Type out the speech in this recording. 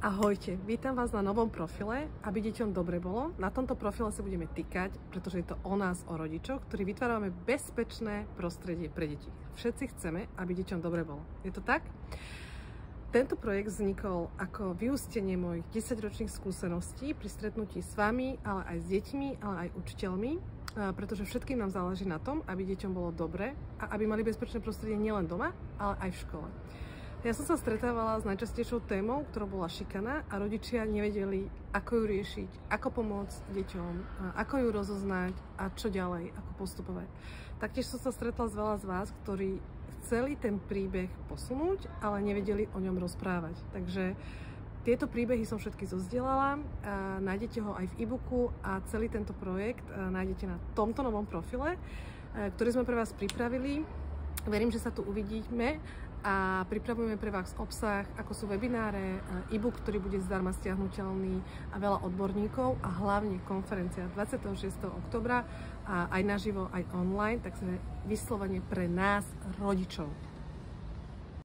Ahojte, vítam vás na novom profile, aby deťom dobre bolo. Na tomto profile sa budeme týkať, pretože je to o nás, o rodičoch, ktorí vytvárame bezpečné prostredie pre deti. Všetci chceme, aby deťom dobre bolo. Je to tak? Tento projekt vznikol ako vyústenie mojich 10-ročných skúseností pri stretnutí s vami, ale aj s deťmi, ale aj učiteľmi, pretože všetkým nám záleží na tom, aby deťom bolo dobre a aby mali bezpečné prostredie nielen doma, ale aj v škole. Ja som sa stretávala s najčastejšou témou, ktorou bola šikana a rodičia nevedeli, ako ju riešiť, ako pomôcť deťom, ako ju rozoznať a čo ďalej, ako postupovať. Taktiež som sa stretla s veľa z vás, ktorí chceli ten príbeh posunúť, ale nevedeli o ňom rozprávať. Takže tieto príbehy som všetky zozdielala, nájdete ho aj v e-booku a celý tento projekt nájdete na tomto novom profile, ktorý sme pre vás pripravili. Verím, že sa tu uvidíme a pripravujeme pre vás obsah, ako sú webináre, e-book, ktorý bude zdarma stiahnuteľný a veľa odborníkov a hlavne konferencia 26. októbra a aj naživo, aj online, takže vyslovene pre nás, rodičov.